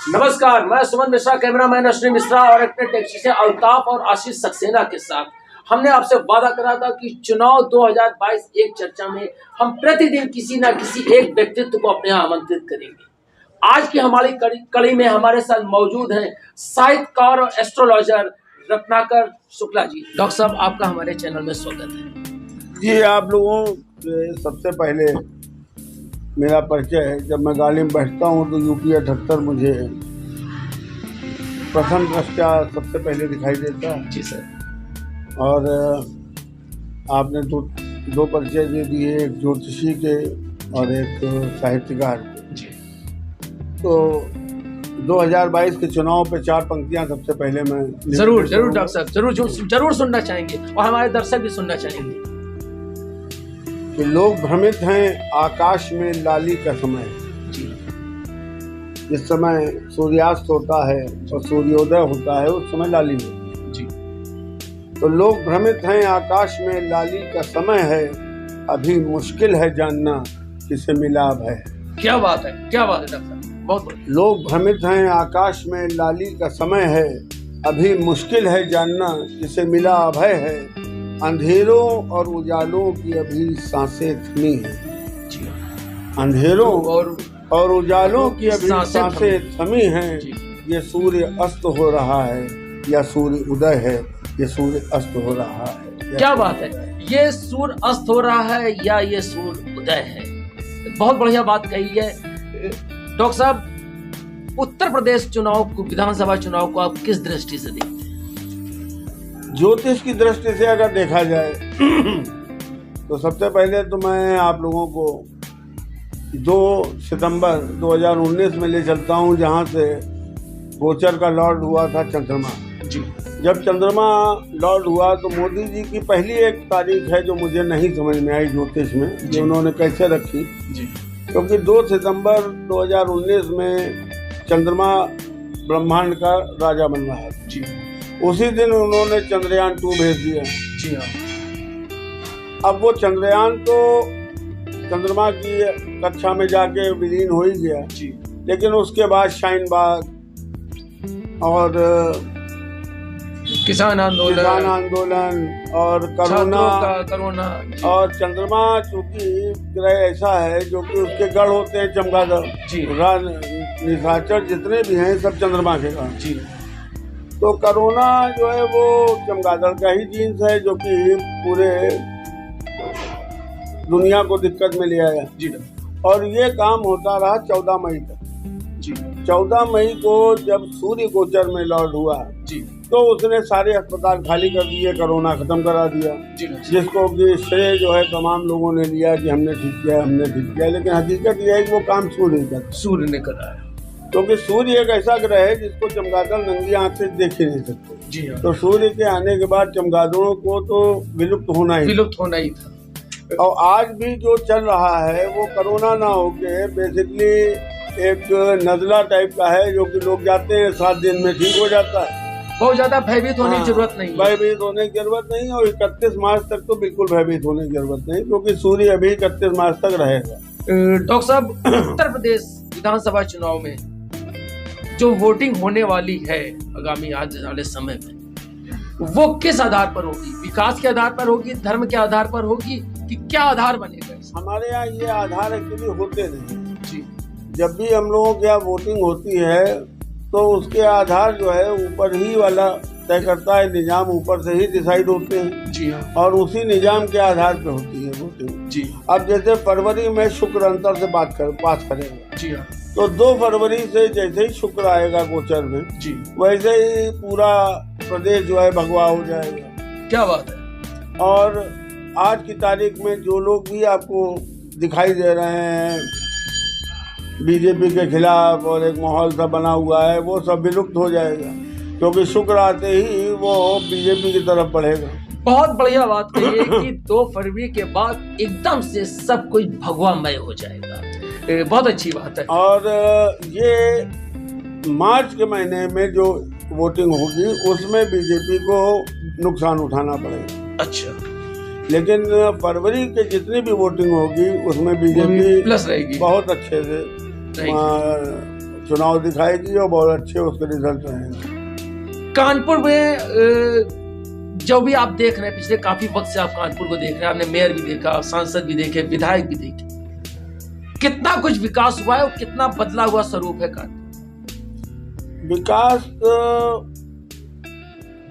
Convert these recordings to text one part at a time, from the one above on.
नमस्कार, मैं सुमन मिश्रा, कैमरामैन अश्विनी मिश्रा और अपने टैक्सी से अल्ताफ और आशीष सक्सेना के साथ हमने आपसे वादा करा था कि चुनाव 2022 एक चर्चा में हम प्रतिदिन किसी न किसी एक व्यक्तित्व को अपने यहाँ आमंत्रित करेंगे। आज की हमारी कड़ी में हमारे साथ मौजूद हैं साहित्यकार और एस्ट्रोलॉजर रत्नाकर शुक्ला जी। डॉक्टर साहब, आपका हमारे चैनल में स्वागत है। जी, आप लोगों से सबसे पहले मेरा परिचय है। जब मैं गाड़ी में बैठता हूँ तो यूपी 78 मुझे प्रथम दृष्टया सबसे पहले दिखाई देता है। जी सर। और आपने दो परिचय दे दिए, एक ज्योतिषी के और एक साहित्यकार के। जी। तो 2022 के चुनाव पे 4 पंक्तियां सबसे पहले मैं जरूर डॉक्टर साहब, जरूर सुनना चाहेंगे और हमारे दर्शक भी सुनना चाहेंगे कि लोग भ्रमित हैं आकाश में लाली का समय। जी। जिस समय सूर्यास्त होता है और सूर्योदय होता है उस समय लाली होती है। जी। तो लोग भ्रमित हैं आकाश में लाली का समय है, अभी मुश्किल है जानना किसे मिला अब है। क्या बात है डॉक्टर साहब, बहुत बढ़िया। लोग भ्रमित हैं आकाश में लाली का समय है, अभी मुश्किल है जानना किसे मिला अभय है। अंधेरों और उजालों की अभी सांसें थमी हैं। जी। अंधेरों और उजालों की अभी सांसें थमी हैं। ये सूर्य अस्त हो रहा है या सूर्य उदय है, ये सूर्य अस्त हो रहा है। क्या बात है, ये सूर्य अस्त हो रहा है या ये सूर्य उदय है। बहुत बढ़िया बात कही है डॉक्टर साहब। उत्तर प्रदेश चुनाव को, विधानसभा चुनाव को आप किस दृष्टि से देखते हैं? ज्योतिष की दृष्टि से अगर देखा जाए तो सबसे पहले तो मैं आप लोगों को 2 सितंबर 2019 में ले चलता हूं, जहां से गोचर का लॉर्ड हुआ था चंद्रमा। जी। जब चंद्रमा लॉर्ड हुआ तो मोदी जी की पहली एक तारीख है जो मुझे नहीं समझ में आई ज्योतिष में, जो उन्होंने कैसे रखी। जी। क्योंकि 2 सितंबर 2019 में चंद्रमा ब्रह्मांड का राजा बन रहा है। जी। उसी दिन उन्होंने चंद्रयान 2 भेज दिया। जी हाँ। अब वो चंद्रयान तो चंद्रमा की कक्षा में जाके विलीन हो ही गया। जी। लेकिन उसके बाद शाहीन बाग और किसान आंदोलन और कोरोना और चंद्रमा, चूंकि ग्रह ऐसा है जो कि उसके गढ़ होते हैं चमगादड़। जी। निशाचर जितने भी हैं सब चंद्रमा के गढ़। जी। तो कोरोना जो है वो चमगादड़ का ही जीन्स है जो कि पूरे दुनिया को दिक्कत में ले आया। जी। और ये काम होता रहा 14 मई तक। जी। 14 मई को जब सूर्य गोचर में लॉर्ड हुआ, जी, तो उसने सारे अस्पताल खाली कर दिए, कोरोना खत्म करा दिया। जी। जिसको कि श्रेय जो है तमाम लोगों ने लिया कि हमने ठीक किया, लेकिन हकीकत यह है कि वो काम सूर्य ने करा है। क्योंकि सूर्य एक ऐसा ग्रह है जिसको चमगादड़ नंगी आंख से देख ही नहीं सकते। जी हाँ। तो सूर्य के आने के बाद चमगादड़ों को तो विलुप्त होना ही था। और आज भी जो चल रहा है वो कोरोना ना होके बेसिकली एक नज़ला टाइप का है, जो कि लोग जाते हैं 7 दिन में ठीक हो जाता है। बहुत ज्यादा भयभीत होने की जरूरत नहीं, भयभीत होने की जरूरत नहीं। और 31 मार्च तक तो बिल्कुल भयभीत होने की जरूरत नहीं, क्योंकि सूर्य अभी 31 मार्च तक रहेगा। डॉक्टर साहब, उत्तर प्रदेश विधानसभा चुनाव में जो वोटिंग होने वाली है आगामी आने वाले समय में, वो किस आधार पर होगी? विकास के आधार पर होगी, धर्म के आधार पर होगी, कि क्या आधार बनेगा? हमारे यहाँ ये आधार एक्चुअली होते नहीं। जी। जब भी हम लोगों के यहाँ वोटिंग होती है तो उसके आधार जो है ऊपर ही वाला तय करता है, निजाम ऊपर से ही डिसाइड होते हैं। जी हाँ। और उसी निजाम के आधार पे होती है वोटिंग। जी। अब जैसे फरवरी में शुक्र अंतर से पास करेगा। जी हाँ। तो 2 फरवरी से जैसे ही शुक्र आएगा गोचर में, जी, वैसे ही पूरा प्रदेश जो है भगवा हो जाएगा। क्या बात है। और आज की तारीख में जो लोग भी आपको दिखाई दे रहे हैं बीजेपी के खिलाफ और एक माहौल सा बना हुआ है, वो सब विलुप्त हो जाएगा, क्योंकि शुक्र आते ही वो बीजेपी की तरफ बढ़ेगा। बहुत बढ़िया बात कही है कि 2 फरवरी के बाद एकदम से सब कुछ भगवामय हो जाएगा। बहुत अच्छी बात है। और ये मार्च के महीने में जो वोटिंग होगी उसमें बीजेपी को नुकसान उठाना पड़ेगा। अच्छा। लेकिन फरवरी के जितनी भी वोटिंग होगी उसमें बीजेपी प्लस रहेगी, बहुत अच्छे से चुनाव दिखाएगी और बहुत अच्छे उसके रिजल्ट रहेंगे। कानपुर में जो भी आप देख रहे हैं, पिछले काफी वक्त से आप कानपुर को देख रहे हैं, आपने मेयर भी देखा, सांसद भी देखे, विधायक भी देखे, कितना कुछ विकास हुआ है और कितना बदला हुआ स्वरूप है कानपुर? विकास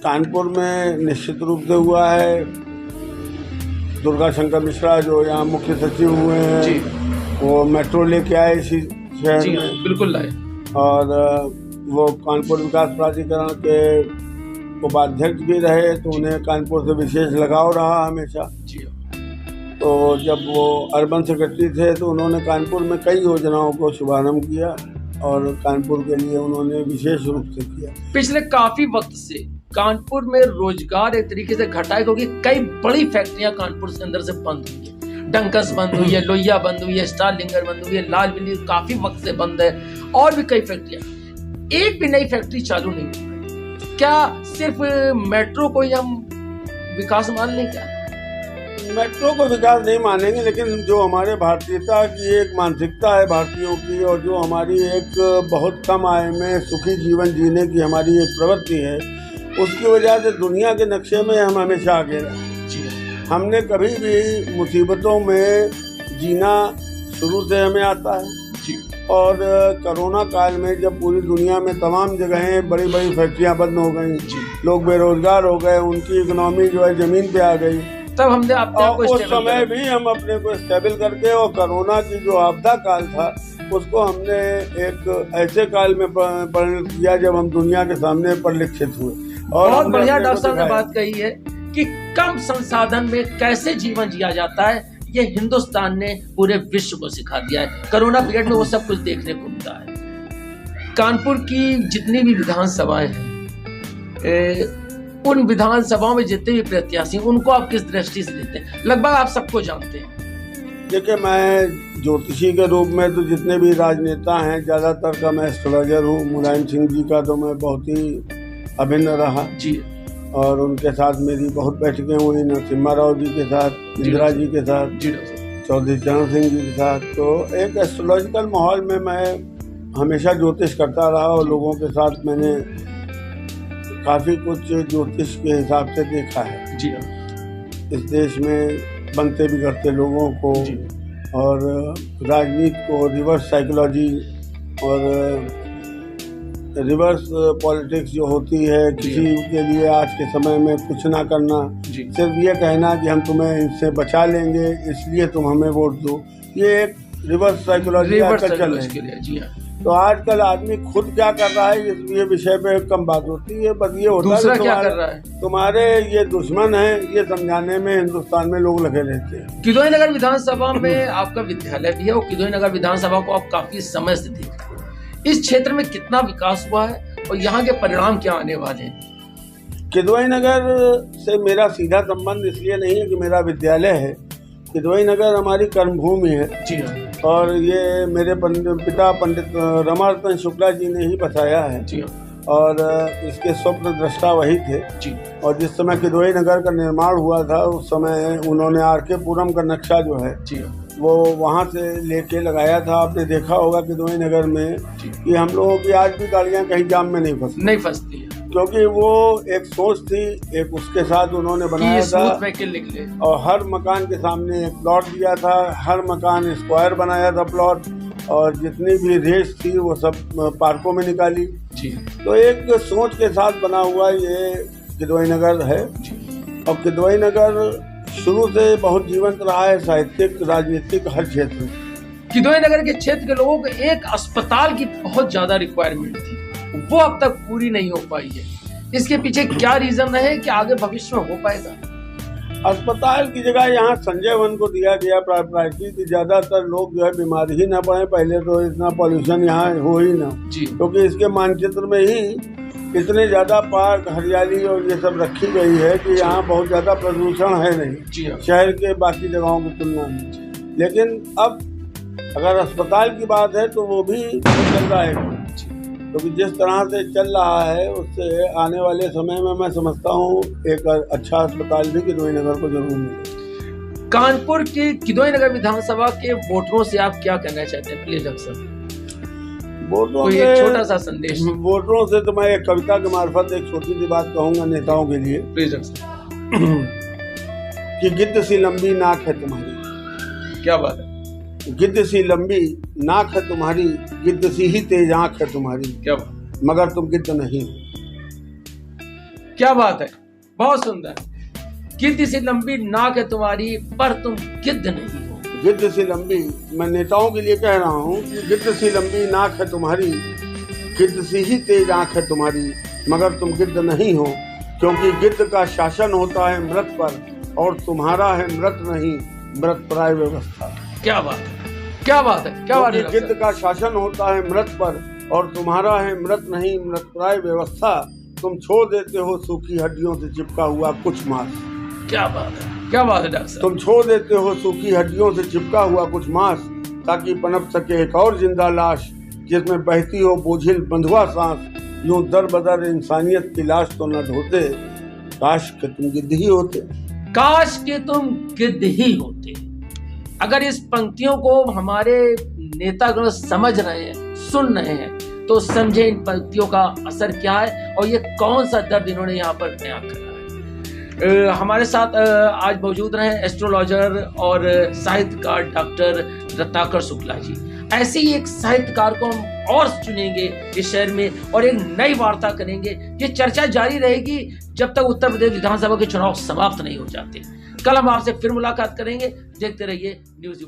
कानपुर में निश्चित रूप से हुआ है। दुर्गा शंकर मिश्रा जो यहाँ मुख्य सचिव हुए हैं, वो मेट्रो लेके आए इसी शहर में, बिल्कुल लाए। और वो कानपुर विकास प्राधिकरण के उपाध्यक्ष भी रहे, तो उन्हें कानपुर से विशेष लगाव रहा हमेशा। तो जब वो अर्बन सेक्रेटरी थे तो उन्होंने कानपुर में कई योजनाओं को शुभारंभ किया और कानपुर के लिए उन्होंने विशेष रूप से किया। पिछले काफी वक्त से कानपुर में रोजगार एक तरीके से घटा है, क्योंकि कई बड़ी फैक्ट्रियां कानपुर के अंदर से बंद हुई है। डंकस बंद हुई है, लोहिया बंद हुई है, स्टारलिंगर बंद हुई है, लाल बिल्ली काफी वक्त से बंद है, और भी कई फैक्ट्रियां। एक भी नई फैक्ट्री चालू नहीं हुई। क्या सिर्फ मेट्रो को ही हम विकास मान लें? क्या मेट्रो को विकास नहीं मानेंगे, लेकिन जो हमारे भारतीयता की एक मानसिकता है भारतीयों की, और जो हमारी एक बहुत कम आय में सुखी जीवन जीने की हमारी एक प्रवृत्ति है, उसकी वजह से दुनिया के नक्शे में हम हमेशा आगे रहे। हमने कभी भी मुसीबतों में जीना शुरू से हमें आता है। और कोरोना काल में जब पूरी दुनिया में तमाम जगहें बड़ी बड़ी फैक्ट्रियां बंद हो गई, लोग बेरोजगार हो गए, उनकी इकोनॉमी जो है जमीन पे आ गई, तब हमने उस समय भी हम अपने को स्टेबल करके, और कोरोना की जो आपदा काल था उसको हमने एक ऐसे काल में परिणत किया जब हम दुनिया के सामने परिलक्षित हुए। और बहुत बढ़िया डॉक्टर साहब ने बात कही है कि कम संसाधन में कैसे जीवन जिया जाता है, ये हिंदुस्तान ने पूरे विश्व को सिखा दिया है। कोरोना पीरियड में वो सब कुछ देखने को मिला है। कानपुर की जितनी भी विधानसभाएं हैं, उन विधानसभाओं में जितने भी प्रत्याशी, उनको आप किस दृष्टि से देखते हैं? लगभग आप सबको जानते हैं। देखिए, मैं ज्योतिषी के रूप में तो जितने भी राजनेता हैं, ज़्यादातर का मैं एस्ट्रोलॉजर हूँ। मुलायम सिंह जी का तो मैं बहुत ही अभिन्न रहा जी, और उनके साथ मेरी बहुत बैठकें हुई, नरसिम्हा राव जी के साथ, इंदिरा जी के साथ, चौधरी चरण सिंह जी के साथ। तो एक एस्ट्रोलॉजिकल माहौल में मैं हमेशा ज्योतिष करता रहा, और लोगों के साथ मैंने काफ़ी कुछ ज्योतिष के हिसाब से देखा है जी। इस देश में बनते बिगड़ते लोगों को और राजनीति को, रिवर्स साइकोलॉजी और रिवर्स पॉलिटिक्स जो होती है, किसी के लिए आज के समय में कुछ ना करना, सिर्फ ये कहना कि हम तुम्हें इनसे बचा लेंगे इसलिए तुम हमें वोट दो, ये एक रिवर्स साइकोलॉजी आजकल चल रही है जी। तो आजकल आदमी खुद क्या कर रहा है ये विषय पे कम बात होती है, बस ये होता है क्या कर रहा है, तुम्हारे ये दुश्मन है, ये समझाने में हिंदुस्तान में लोग लगे रहते हैं। किदवई नगर विधानसभा में आपका विद्यालय भी है, और किदवई नगर विधानसभा को आप काफी समय से देख रहे हैं। इस क्षेत्र में कितना विकास हुआ है और यहाँ के परिणाम क्या आने वाले हैं? किदवई नगर से मेरा सीधा संबंध इसलिए नहीं है कि मेरा विद्यालय है। किदवई नगर हमारी कर्मभूमि है जी, और ये मेरे पिता पंडित रमारतन शुक्ला जी ने ही बताया है जी, और इसके स्वप्न दृष्टा वही थे जी। और जिस समय किदवई नगर का निर्माण हुआ था, उस समय उन्होंने आर.के. पुरम का नक्शा जो है जी, वो वहाँ से लेके लगाया था। आपने देखा होगा किदवई नगर में कि हम लोगों की आज भी गाड़ियाँ कहीं जाम में नहीं फंसती है, क्योंकि वो एक सोच थी, एक उसके साथ उन्होंने बनाया था, और हर मकान के सामने एक प्लॉट दिया था, हर मकान स्क्वायर बनाया था प्लॉट, और जितनी भी रेस थी वो सब पार्कों में निकाली जी। तो एक सोच के साथ बना हुआ ये किदवई नगर है, और किदवई नगर शुरू से बहुत जीवंत रहा है, साहित्यिक, राजनीतिक, हर क्षेत्र में। किदवई नगर के क्षेत्र के लोगों को एक अस्पताल की बहुत ज्यादा रिक्वायरमेंट थी, वो अब तक पूरी नहीं हो पाई है। इसके पीछे क्या रीजन है कि आगे भविष्य में हो पाएगा? अस्पताल की जगह यहाँ संजय वन को दिया गया प्रायोरिटी कि ज्यादातर लोग जो है बीमार ही ना पड़े। पहले तो इतना पॉल्यूशन यहाँ हो ही ना, क्योंकि इसके मानचित्र में ही इतने ज्यादा पार्क, हरियाली और ये सब रखी गई है कि यहाँ बहुत ज्यादा प्रदूषण है नहीं शहर के बाकी जगहों की तुलना में। लेकिन अब अगर अस्पताल की बात है तो वो भी चल रहा है, क्योंकि जिस तरह से चल रहा है उससे आने वाले समय में मैं समझता हूँ एक अच्छा अस्पताल भी किदवई नगर को जरूर मिले। कानपुर की किदवई नगर विधानसभा के वोटरों से आप क्या कहना चाहते हैं प्लीज अक्सर? वोटरों कोई से, एक छोटा सा संदेश। वोटरों से तो मैं एक कविता के मार्फत एक छोटी सी बात कहूंगा नेताओं के लिए। प्लीज कि गिद्ध सी लंबी नाक है तुम्हारी। क्या बात है। गिद्ध सी लंबी नाक है तुम्हारी, गिद्ध सी ही तेज आंख है तुम्हारी, क्या बात, मगर तुम गिद्ध नहीं हो। क्या बात है, बहुत सुंदर। गिद्ध सी लंबी नाक है तुम्हारी पर तुम गिद्ध नहीं हो। गिद्ध सी लंबी, मैं नेताओं के लिए कह रहा हूँ कि गिद्ध सी लंबी नाक है तुम्हारी, गिद्ध सी ही तेज आंख है तुम्हारी, मगर तुम गिद्ध नहीं हो। क्योंकि गिद्ध का शासन होता है मृत पर, और तुम्हारा है मृत नहीं मृतप्राय व्यवस्था। क्या बात है, क्या बात है, क्या बात है। गिद्ध का शासन होता है मृत पर, और तुम्हारा है मृत नहीं मृतप्राय व्यवस्था। तुम छोड़ देते हो सूखी हड्डियों से चिपका हुआ कुछ मांस। क्या बात है, क्या बात है डॉक्टर साहब। तुम छोड़ देते हो सूखी हड्डियों से चिपका हुआ कुछ मांस, ताकि पनप सके एक और जिंदा लाश, जिसमें बहती हो बोझिल बंधुआ सांस। यूं दर बदर इंसानियत की लाश तो न ढोते, काश के तुम गिद्ध ही होते। काश के तुम गिद्ध ही होते। अगर इस पंक्तियों को हमारे नेतागण समझ रहे हैं, सुन रहे हैं, तो समझे इन पंक्तियों का असर क्या है और ये कौन सा दर्द इन्होंने यहाँ पर बयां करा है। हमारे साथ आज मौजूद रहे एस्ट्रोलॉजर और साहित्यकार डॉक्टर रत्नाकर शुक्ला जी। ऐसे ही एक साहित्यकार को हम और चुनेंगे इस शहर में और एक नई वार्ता करेंगे। ये चर्चा जारी रहेगी जब तक उत्तर प्रदेश विधानसभा के चुनाव समाप्त नहीं हो जाते। कल हम आपसे फिर मुलाकात करेंगे। देखते रहिए न्यूज़ यू।